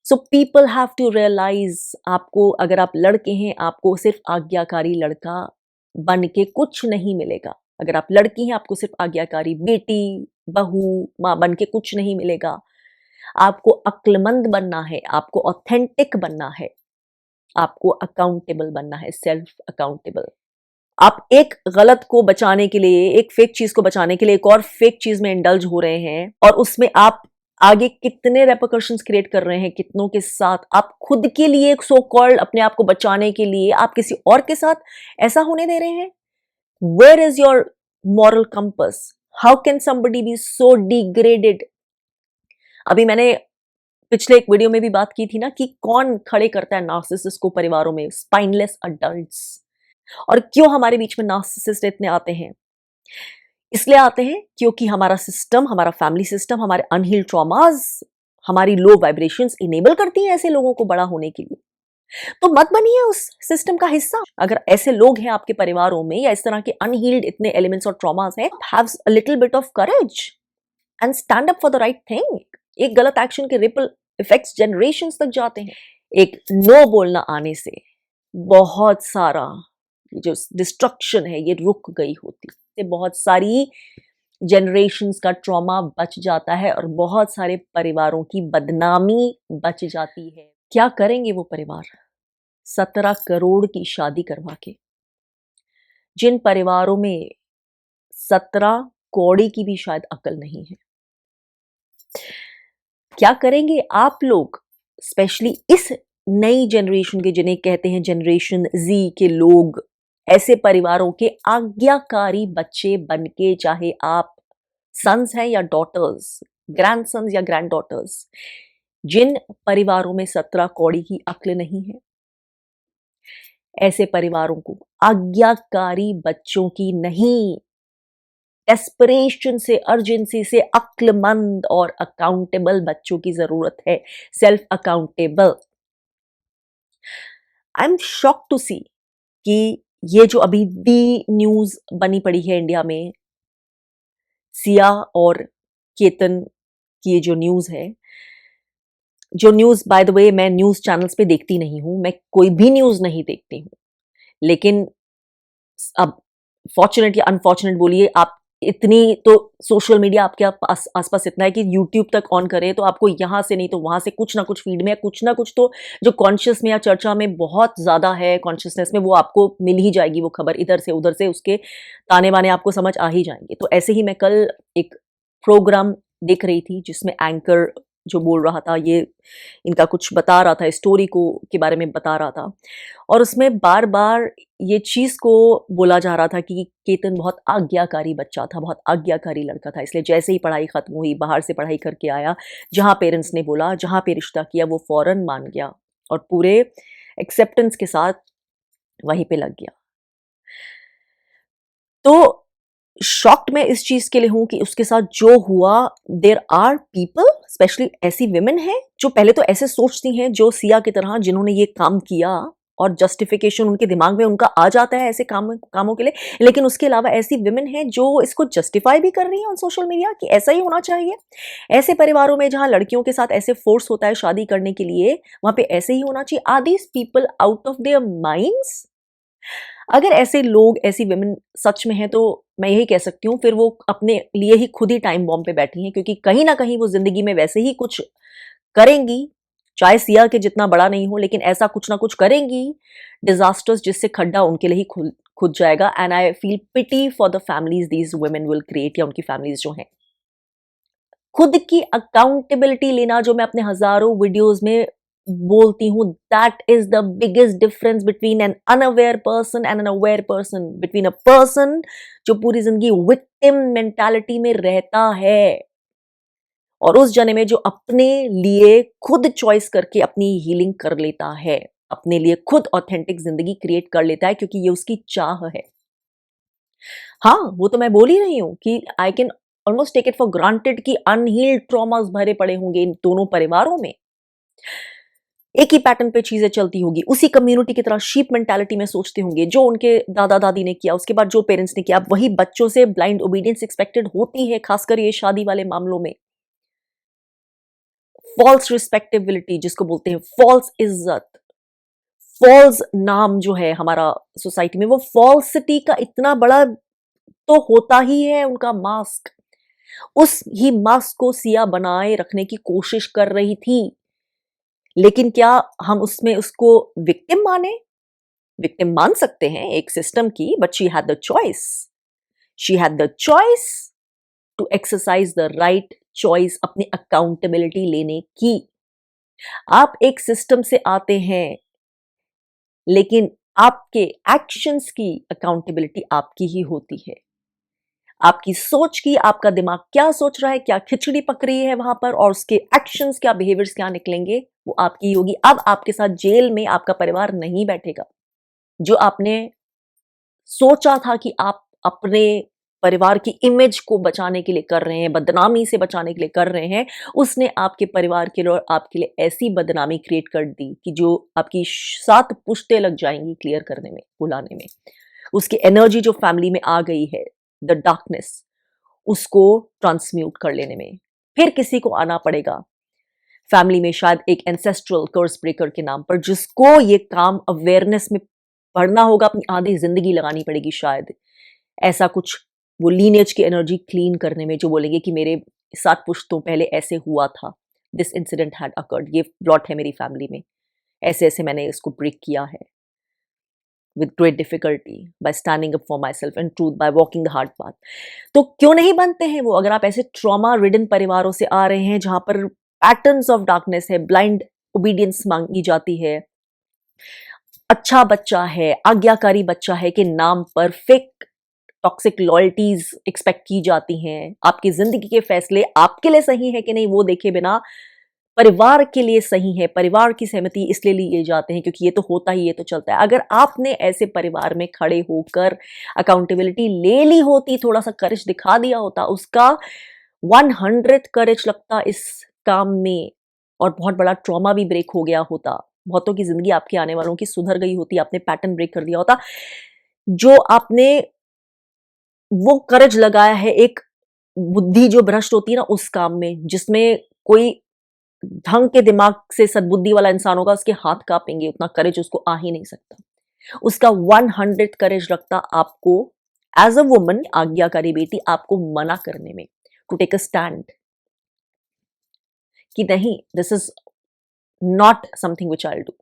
So people have to realise, आपको अगर आप लड़के हैं आपको सिर्फ आज्ञाकारी लड़का बन के कुछ नहीं मिलेगा। अगर आप लड़की हैं आपको सिर्फ आज्ञाकारी बेटी, बहू, माँ बन के कुछ नहीं मिलेगा। आपको अक्लमंद बनना है, आपको ऑथेंटिक बनना है, आपको अकाउंटेबल बनना है, सेल्फ अकाउंटेबल। आप एक गलत को बचाने के लिए, एक फेक चीज को बचाने के लिए एक और फेक चीज में इंडल्ज हो रहे हैं, और उसमें आप आगे कितने रेपरकशंस क्रिएट कर रहे हैं, कितनों के साथ। आप खुद के लिए एक सो कॉल्ड अपने आप को बचाने के लिए आप किसी और के साथ ऐसा होने दे रहे हैं। Where is your moral compass? How can somebody be so degraded? अभी मैंने पिछले एक वीडियो में भी बात की थी ना कि कौन खड़े करता है नार्सिसिस्ट को परिवारों में, स्पाइनलेस अडल्ट्स। और क्यों हमारे बीच में नार्सिसिस्ट इतने आते हैं? इसलिए आते हैं क्योंकि हमारा सिस्टम, हमारा फैमिली सिस्टम, हमारे अनहील्ड ट्रॉमास, हमारी लो वाइब्रेशंस इनेबल करती हैं ऐसे लोगों को बड़ा होने के लिए। तो मत बनिए उस सिस्टम का हिस्सा। अगर ऐसे लोग हैं आपके परिवारों में या इस तरह के अनहील्ड इतने एलिमेंट्स और ट्रॉमास हैं, have a little bit of courage and stand up for the right thing. एक गलत एक्शन के रिपल इफेक्ट्स जनरेशंस तक जाते हैं। एक नो बोलना आने से बहुत सारा जो डिस्ट्रक्शन है ये रुक गई होती है, बहुत सारी जनरेशंस का ट्रॉमा बच जाता है और बहुत सारे परिवारों की बदनामी बच जाती है। क्या करेंगे वो परिवार 17 करोड़ की शादी करवा के? जिन परिवारों में 17 कौड़ी की भी शायद अकल नहीं है, क्या करेंगे आप लोग, स्पेशली इस नई जनरेशन के, जिन्हें कहते हैं जनरेशन जी के लोग, ऐसे परिवारों के आज्ञाकारी बच्चे बन के, चाहे आप सन्स हैं या डॉटर्स, ग्रैंड सन्स या ग्रैंड डॉटर्स, जिन परिवारों में 17 कौड़ी की अक्ल नहीं है, ऐसे परिवारों को आज्ञाकारी बच्चों की नहीं, डेस्परेशन से, अर्जेंसी से अक्लमंद और अकाउंटेबल बच्चों की जरूरत है। Self accountable. I am shock to see कि ये जो अभी दी न्यूज बनी पड़ी है इंडिया में, सिया और केतन की ये जो न्यूज है, जो न्यूज बाय द वे मैं न्यूज चैनल्स पे देखती नहीं हूं, मैं कोई भी न्यूज नहीं देखती हूं, लेकिन अब फॉर्चुनेट या अनफॉर्चुनेट बोलिए आप, इतनी तो सोशल मीडिया आपके आसपास इतना है कि यूट्यूब तक ऑन करें तो आपको यहाँ से नहीं तो वहां से कुछ ना कुछ फीड में, कुछ ना कुछ तो जो कॉन्शियस में या चर्चा में बहुत ज्यादा है, कॉन्शियसनेस में, वो आपको मिल ही जाएगी वो खबर, इधर से उधर से उसके ताने बाने आपको समझ आ ही जाएंगे। तो ऐसे ही मैं कल एक प्रोग्राम देख रही थी जिसमें एंकर जो बोल रहा था, ये इनका कुछ बता रहा था, स्टोरी को के बारे में बता रहा था, और उसमें बार बार ये चीज को बोला जा रहा था कि केतन बहुत आज्ञाकारी बच्चा था, बहुत आज्ञाकारी लड़का था, इसलिए जैसे ही पढ़ाई खत्म हुई, बाहर से पढ़ाई करके आया, जहां पेरेंट्स ने बोला, जहां पे रिश्ता किया, वो फौरन मान गया और पूरे एक्सेप्टेंस के साथ वहीं पे लग गया। तो शॉक्ड मैं इस चीज के लिए हूं कि उसके साथ जो हुआ, देर आर पीपल, स्पेशली ऐसी विमेन हैं जो पहले तो ऐसे सोचती हैं, जो सिया की तरह, जिन्होंने ये काम किया और जस्टिफिकेशन उनके दिमाग में उनका आ जाता है ऐसे कामों के लिए, लेकिन उसके अलावा ऐसी विमेन हैं जो इसको जस्टिफाई भी कर रही हैं ऑन सोशल मीडिया कि ऐसा ही होना चाहिए। ऐसे परिवारों में जहां लड़कियों के साथ ऐसे फोर्स होता है शादी करने के लिए, वहां पे ऐसे ही होना चाहिए। Are these people out of their minds? अगर ऐसे लोग, ऐसी विमेन सच में है, तो मैं यही कह सकती हूँ फिर वो अपने लिए ही खुद ही टाइम बॉम्ब पे बैठी हैं, क्योंकि कहीं ना कहीं वो जिंदगी में वैसे ही कुछ करेंगी, चाहे सिया के जितना बड़ा नहीं हो, लेकिन ऐसा कुछ ना कुछ करेंगी डिजास्टर्स, जिससे खड्डा उनके लिए ही खुद खुद जाएगा। And I feel pity for the families these women will create, या उनकी फैमिलीज जो हैं। खुद की अकाउंटेबिलिटी लेना, जो मैं अपने हजारों वीडियोस में बोलती हूँ, that is the biggest difference between an unaware person and an aware person, between a person जो पूरी जिंदगी विक्टिम मेंटालिटी में रहता है, और उस जने में जो अपने लिए खुद चॉइस करके अपनी हीलिंग कर लेता है, अपने लिए खुद ऑथेंटिक जिंदगी क्रिएट कर लेता है, क्योंकि ये उसकी चाह है। हाँ, वो तो मैं बोल ही रही हूं कि I can almost take it for granted कि अनहील्ड ट्रॉमास भरे पड़े होंगे इन दोनों परिवारों में। एक ही पैटर्न पे चीजें चलती होगी, उसी कम्युनिटी की तरह शीप मेंटालिटी में सोचते होंगे, जो उनके दादा दादी ने किया, उसके बाद जो पेरेंट्स ने किया, वही बच्चों से ब्लाइंड ओबीडियंस एक्सपेक्टेड होती है, खासकर ये शादी वाले मामलों में। फॉल्स रिस्पेक्टेबिलिटी जिसको बोलते हैं, फॉल्स इज्जत, फॉल्स नाम जो है हमारा सोसाइटी में, वो फॉल्सिटी का इतना बड़ा तो होता ही है उनका मास्क। उस ही मास्क को सिया बनाए रखने की कोशिश कर रही थी, लेकिन क्या हम उसमें उसको विक्टिम माने? विक्टिम मान सकते हैं एक सिस्टम की, but she had the choice, she had the choice to exercise the right choice, अपनी अकाउंटेबिलिटी लेने की। आप एक सिस्टम से आते हैं, लेकिन आपके एक्शंस की अकाउंटेबिलिटी आपकी ही होती है, आपकी सोच की। आपका दिमाग क्या सोच रहा है, क्या खिचड़ी पक रही है वहां पर, और उसके एक्शंस क्या, बिहेवियर्स क्या निकलेंगे, वो आपकी ही होगी। अब आपके साथ जेल में आपका परिवार नहीं बैठेगा। जो आपने सोचा था कि आप अपने परिवार की इमेज को बचाने के लिए कर रहे हैं, बदनामी से बचाने के लिए कर रहे हैं, उसने आपके परिवार के लिए और आपके लिए ऐसी बदनामी क्रिएट कर दी कि जो आपकी 7 पुश्तें लग जाएंगी क्लियर करने में, बुलाने में। उसकी एनर्जी जो फैमिली में आ गई है, द डार्कनेस, उसको ट्रांसम्यूट कर लेने में फिर किसी को आना पड़ेगा फैमिली में, शायद एक एंसेस्ट्रल कर्स ब्रेकर के नाम पर, जिसको ये काम अवेयरनेस में पढ़ना होगा, अपनी आधी जिंदगी लगानी पड़ेगी शायद, ऐसा कुछ। वो लीनेज की एनर्जी क्लीन करने में, जो बोलेंगे कि मेरे 7 पुश्तों पहले ऐसे हुआ था, दिस इंसिडेंट हैड अकर्ड, ये प्लॉट है मेरी फैमिली में, ऐसे ऐसे मैंने इसको ब्रेक किया है with great difficulty by standing up for myself and truth, by walking the hard path। तो क्यों नहीं बनते हैं वो? अगर आप ऐसे ट्रॉमा रिडन परिवारों से आ रहे हैं जहां पर पैटर्न्स ऑफ डार्कनेस है, ब्लाइंड ओबीडियंस मांगी जाती है, अच्छा बच्चा है, आज्ञाकारी बच्चा है के नाम पर फेक टॉक्सिक लॉयल्टीज एक्सपेक्ट की जाती हैं, आपकी जिंदगी के फैसले आपके लिए सही है कि नहीं वो देखे बिना परिवार के लिए सही है, परिवार की सहमति इसलिए लिए जाते हैं क्योंकि ये तो होता ही, ये तो चलता है। अगर आपने ऐसे परिवार में खड़े होकर अकाउंटेबिलिटी ले ली होती, थोड़ा सा करेज दिखा दिया होता, उसका 100th करेज लगता इस काम में, और बहुत बड़ा ट्रॉमा भी ब्रेक हो गया होता, बहुतों की जिंदगी आपके आने वालों की सुधर गई होती, आपने पैटर्न ब्रेक कर दिया होता। जो आपने वो करेज लगाया है, एक बुद्धि जो भ्रष्ट होती है ना उस काम में, जिसमें कोई ढंग के दिमाग से सद्बुद्धि वाला इंसान होगा, उसके हाथ कांपेंगे, उतना करेज उसको आ ही नहीं सकता। उसका 100 करेज लगता आपको एज अ वुमन, आज्ञाकारी बेटी, आपको मना करने में, टू टेक अ स्टैंड कि नहीं, this is not something which I do,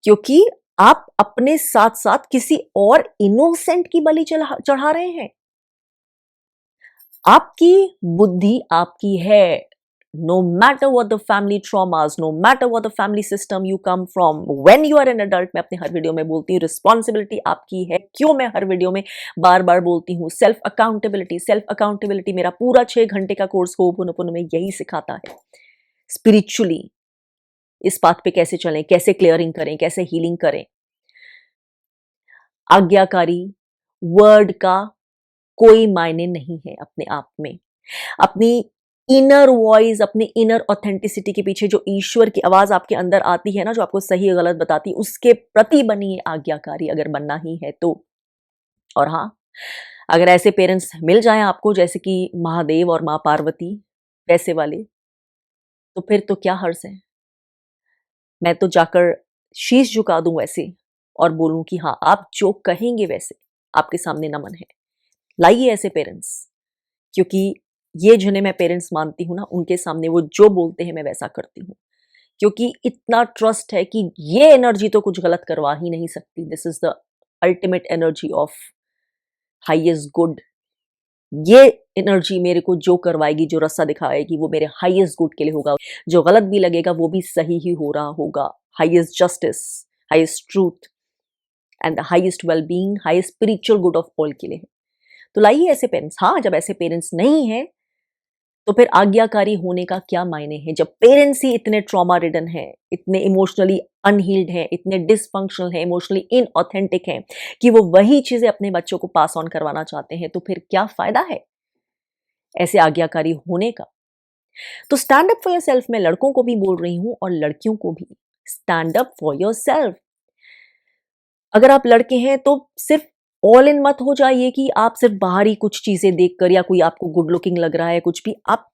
क्योंकि आप अपने साथ साथ किसी और इनोसेंट की बलि चढ़ा रहे हैं। आपकी बुद्धि आपकी है, no matter what the family traumas, no matter what the family system you come from, when you are an adult, मैं अपने हर वीडियो में बोलती हूँ रिस्पॉन्सिबिलिटी आपकी है। क्यों मैं हर वीडियो में बार बार बोलती हूँ सेल्फ अकाउंटेबिलिटी, सेल्फ अकाउंटेबिलिटी। मेरा पूरा 6 घंटे का कोर्स होपोनोपोनो में यही सिखाता है, स्पिरिचुअली इस बात पे कैसे चलें, कैसे क्लियरिंग करें, कैसे हीलिंग करें। आज्ञाकारी वर्ड का कोई मायने नहीं है अपने आप में। अपनी इनर वॉइस, अपनी इनर ऑथेंटिसिटी के पीछे जो ईश्वर की आवाज आपके अंदर आती है ना, जो आपको सही गलत बताती है, उसके प्रति बनिए आज्ञाकारी, अगर बनना ही है तो। और हाँ, अगर ऐसे पेरेंट्स मिल जाएं आपको जैसे कि महादेव और मां पार्वती वैसे वाले, तो फिर तो क्या हर्ज है, मैं तो जाकर शीश झुका दूं वैसे, और बोलूं कि हाँ आप जो कहेंगे वैसे आपके सामने नमन है। लाइए ऐसे पेरेंट्स, क्योंकि ये जिन्हें मैं पेरेंट्स मानती हूँ ना, उनके सामने वो जो बोलते हैं मैं वैसा करती हूँ, क्योंकि इतना ट्रस्ट है कि ये एनर्जी तो कुछ गलत करवा ही नहीं सकती। This is the ultimate energy of highest good. ये एनर्जी मेरे को जो करवाएगी, जो रास्ता दिखाएगी, वो मेरे हाईएस्ट गुड के लिए होगा। जो गलत भी लगेगा वो भी सही ही हो रहा होगा। Highest justice, highest truth and the highest wellbeing, highest spiritual good of all के लिए है। तो लाइए ऐसे पेरेंट्स। हाँ, जब ऐसे पेरेंट्स नहीं है तो फिर आज्ञाकारी होने का क्या मायने हैं, जब पेरेंट्स ही इतने ट्रॉमा रिडन हैं, इतने इमोशनली अनहील्ड हैं, इतने डिसफंक्शनल हैं, इमोशनली इनऑथेंटिक हैं कि वो वही चीजें अपने बच्चों को पास ऑन करवाना चाहते हैं, तो फिर क्या फायदा है ऐसे आज्ञाकारी होने का। तो stand up for your self, मैं लड़कों को भी बोल रही हूं और लड़कियों को भी, stand up for your self. अगर आप लड़के हैं तो सिर्फ ऑल इन मत हो जाइए कि आप सिर्फ बाहरी कुछ चीजें देखकर, या कोई आपको गुड लुकिंग लग रहा है कुछ भी, आप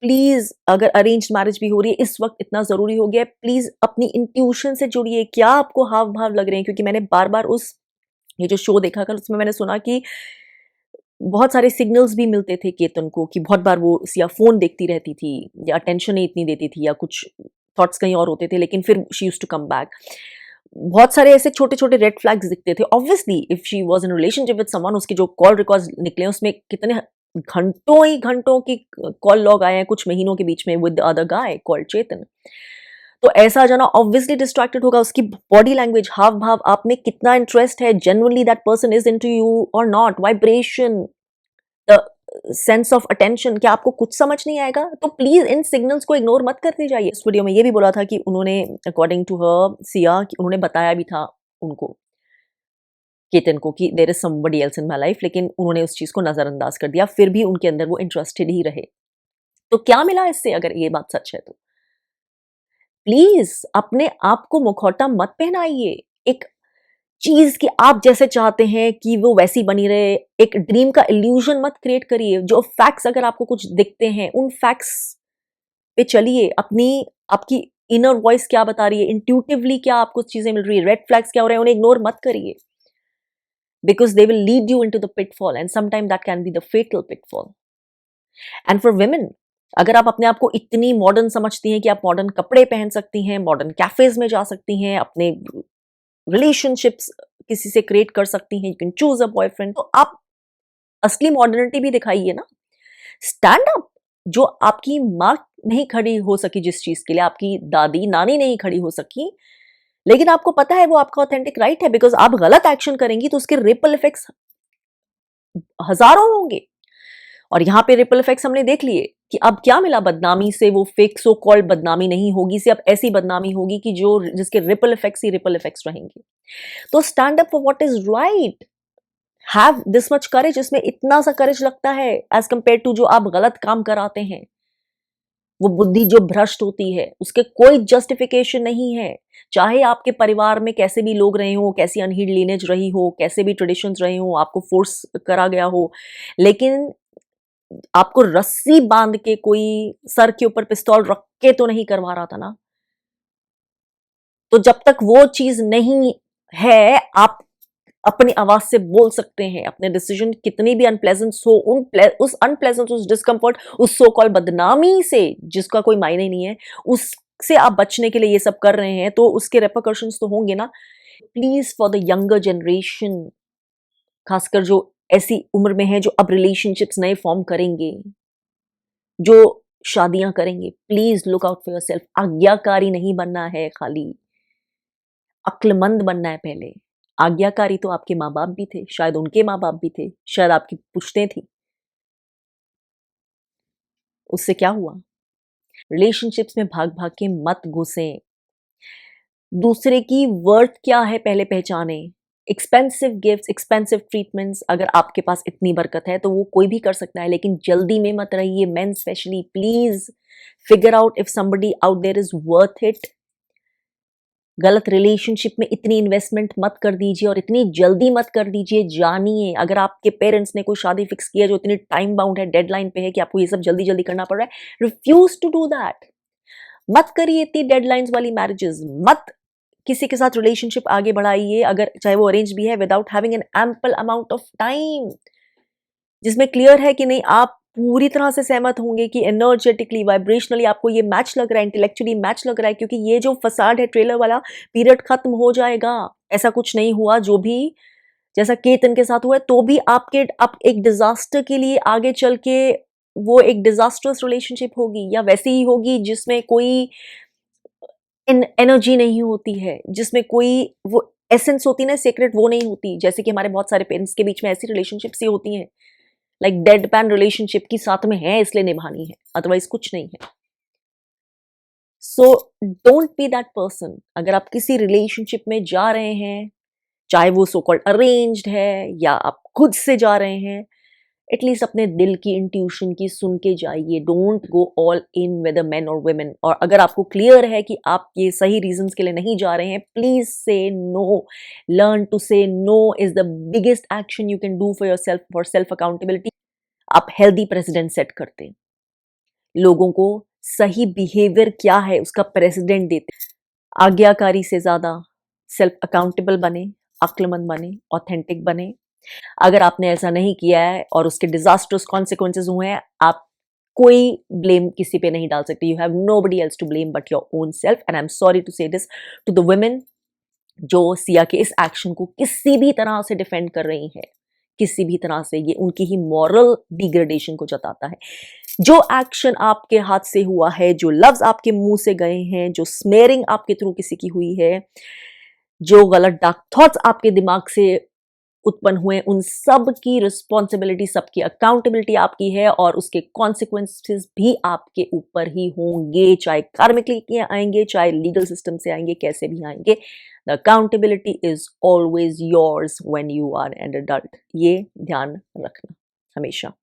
प्लीज अगर अरेंज्ड मैरिज भी हो रही है इस वक्त इतना जरूरी हो गया है, प्लीज अपनी इंट्यूशन से जुड़िए, क्या आपको हाव भाव लग रहे हैं, क्योंकि मैंने बार बार उस ये जो शो देखा कल उसमें मैंने सुना कि बहुत सारे सिग्नल्स भी मिलते थे केतन को कि बहुत बार वो या फोन देखती रहती थी या अटेंशन नहीं इतनी देती थी या कुछ थॉट्स कहीं और होते थे, लेकिन फिर she used to come back. बहुत सारे ऐसे छोटे छोटे रेड फ्लैग्स दिखते थे। Obviously if she was in relationship with someone, उसके जो कॉल रिकॉर्ड्स निकले उसमें कितने घंटों ही घंटों की कॉल लॉग आए हैं कुछ महीनों के बीच में विद अदर गाय कॉल्ड चेतन। तो ऐसा जाना ऑब्वियसली डिस्ट्रैक्टेड होगा। उसकी बॉडी लैंग्वेज, हाव भाव, आप में कितना इंटरेस्ट है, genuinely that person is into you और not, vibration, the sense of attention, क्या आपको कुछ समझ नहीं आएगा? तो प्लीज इन सिग्नल्स को इग्नोर मत करते जाइए। इस वीडियो में ये भी बोला था कि उन्होंने अकॉर्डिंग टू हर सिया कि उन्होंने बताया भी था उनको केतन को कि there is somebody else in my life, लेकिन उन्होंने उस चीज को नजरअंदाज कर दिया, फिर भी उनके अंदर वो इंटरेस्टेड ही रहे। तो क्या मिला इससे अगर ये बात सच है तो? प्लीज अपने आप को मुखौटा मत पहनाइए। एक चीज कि आप जैसे चाहते हैं कि वो वैसी बनी रहे, एक ड्रीम का इल्यूजन मत क्रिएट करिए। जो फैक्ट्स अगर आपको कुछ दिखते हैं उन फैक्ट्स पे चलिए। अपनी आपकी इनर वॉइस क्या बता रही है, इंट्यूटिवली क्या आपको चीजें मिल रही है, रेड फ्लैग्स क्या हो रहे हैं, उन्हें इग्नोर मत करिए, because they will lead you into the pitfall and sometime that can be the fatal pitfall. And for women, अगर आप अपने आप को इतनी मॉडर्न समझती हैं कि आप मॉडर्न कपड़े पहन सकती हैं, मॉडर्न कैफेज में जा सकती हैं, अपने रिलेशनशिप्स किसी से क्रिएट कर सकती हैं, you can choose a boyfriend, तो आप असली मॉडर्निटी भी दिखाइए ना। Stand up. जो आपकी माँ नहीं खड़ी हो सकी, जिस चीज के लिए आपकी दादी नानी नहीं खड़ी हो सकी, लेकिन आपको पता है वो आपका ऑथेंटिक राइट है, बिकॉज आप गलत एक्शन करेंगी तो उसके रिपल इफेक्ट्स हजारों होंगे। और यहाँ पे रिपल इफेक्ट्स हमने देख लिए कि अब क्या मिला बदनामी से, वो फेक सो कॉल्ड बदनामी नहीं होगी, से अब ऐसी बदनामी होगी कि जो जिसके रिपल इफेक्ट्स ही रिपल इफेक्ट्स रहेंगे। तो stand up for what is right, have this much करेज। इसमें इतना सा करेज लगता है एज कंपेयर टू जो आप गलत काम कराते हैं। वो बुद्धि जो भ्रष्ट होती है उसके कोई जस्टिफिकेशन नहीं है। चाहे आपके परिवार में कैसे भी लोग रहे हो, कैसी अनहीड लीनेज रही हो, कैसे भी ट्रेडिशंस रहे हो, आपको फोर्स करा गया हो, लेकिन आपको रस्सी बांध के कोई सर के ऊपर पिस्तौल रख के तो नहीं करवा रहा था ना। तो जब तक वो चीज नहीं है, आप अपनी आवाज से बोल सकते हैं। अपने डिसीजन कितनी भी अनप्लेजेंट हो, उस अनप्लेजेंट, उस डिस्कम्फर्ट, उस सो कॉल्ड बदनामी से जिसका कोई मायने नहीं है, उससे आप बचने के लिए ये सब कर रहे हैं, तो उसके रेपरकशंस तो होंगे ना। Please for the younger generation, खासकर जो ऐसी उम्र में है जो अब रिलेशनशिप्स नए फॉर्म करेंगे, जो शादियां करेंगे, please look out for yourself. आज्ञाकारी नहीं बनना है, खाली अक्लमंद बनना है पहले। आज्ञाकारी तो आपके माँ बाप भी थे, शायद उनके माँ बाप भी थे, शायद आपकी पुश्तें थी। उससे क्या हुआ? रिलेशनशिप्स में भाग भाग के मत घुसें। दूसरे की वर्थ क्या है पहले पहचाने। एक्सपेंसिव गिफ्ट्स, एक्सपेंसिव ट्रीटमेंट्स, अगर आपके पास इतनी बरकत है तो वो कोई भी कर सकता है, लेकिन जल्दी में मत रहिए। Men specially, please figure out if somebody out there is worth it. गलत रिलेशनशिप में इतनी इन्वेस्टमेंट मत कर दीजिए और इतनी जल्दी मत कर दीजिए। जानिए, अगर आपके पेरेंट्स ने कोई शादी फिक्स किया जो इतनी टाइम बाउंड है, डेडलाइन पे है कि आपको ये सब जल्दी जल्दी करना पड़ रहा है, रिफ्यूज टू डू दैट। मत करिए इतनी डेडलाइंस वाली मैरिजेस। मत किसी के साथ रिलेशनशिप आगे बढ़ाइए, अगर चाहे वो अरेंज भी है, without having an ample amount of time, जिसमें क्लियर है कि नहीं आप पूरी तरह से सहमत होंगे कि एनर्जेटिकली, वाइब्रेशनली आपको ये मैच लग रहा है, इंटेलेक्चुअली मैच लग रहा है, क्योंकि ये जो फसाड है ट्रेलर वाला, पीरियड खत्म हो जाएगा। ऐसा कुछ नहीं हुआ जो भी जैसा केतन के साथ हुआ है, तो भी आपके आप एक डिजास्टर के लिए आगे चल के वो एक डिजास्टर्स रिलेशनशिप होगी, या वैसी ही होगी जिसमें कोई एनर्जी नहीं होती है, जिसमें कोई वो एसेंस होती है ना, सीक्रेट, वो नहीं होती। जैसे कि हमारे बहुत सारे पेरेंट्स के बीच में ऐसी रिलेशनशिप्स ही होती हैं, लाइक डेड पैन रिलेशनशिप की, साथ में है इसलिए निभानी है, अदरवाइज कुछ नहीं है। So don't be that person. अगर आप किसी रिलेशनशिप में जा रहे हैं, चाहे वो सो कॉल्ड अरेंज्ड है या आप खुद से जा रहे हैं, एटलीस्ट अपने दिल की इंट्यूशन की सुन के जाइए। Don't go all in with main और वुमेन। और अगर आपको क्लियर है कि आप ये सही रीजंस के लिए नहीं जा रहे हैं, please say no. Learn to say no is the biggest action you can do for yourself, for self accountability. आप हेल्दी प्रेसिडेंट सेट करते हैं। लोगों को सही बिहेवियर क्या है उसका प्रेसिडेंट देते। आज्ञाकारी से ज़्यादा सेल्फ अकाउंटेबल बने, अक्लमंद बने, ऑथेंटिक बने। अगर आपने ऐसा नहीं किया है और उसके डिजास्टर्स कॉन्सिक्वेंसेज हुए हैं, आप कोई ब्लेम किसी पे नहीं डाल सकते। You have nobody else to blame but your own self. And I am sorry to say this to the women जो सिया के इस एक्शन को किसी भी तरह से डिफेंड कर रही है, किसी भी तरह से, ये उनकी ही मॉरल डिग्रेडेशन को जताता है। जो एक्शन आपके हाथ से हुआ है, जो लफ्ज आपके मुंह से गए हैं, जो स्मेयरिंग आपके थ्रू किसी की हुई है, जो गलत डार्क थॉट्स आपके दिमाग से उत्पन्न हुए, उन सब की रिस्पॉन्सिबिलिटी, सबकी अकाउंटेबिलिटी आपकी है और उसके कॉन्सिक्वेंसेस भी आपके ऊपर ही होंगे, चाहे कार्मिकली आएंगे, चाहे लीगल सिस्टम से आएंगे, कैसे भी आएंगे। The accountability is always yours when you are an adult. ये ध्यान रखना हमेशा।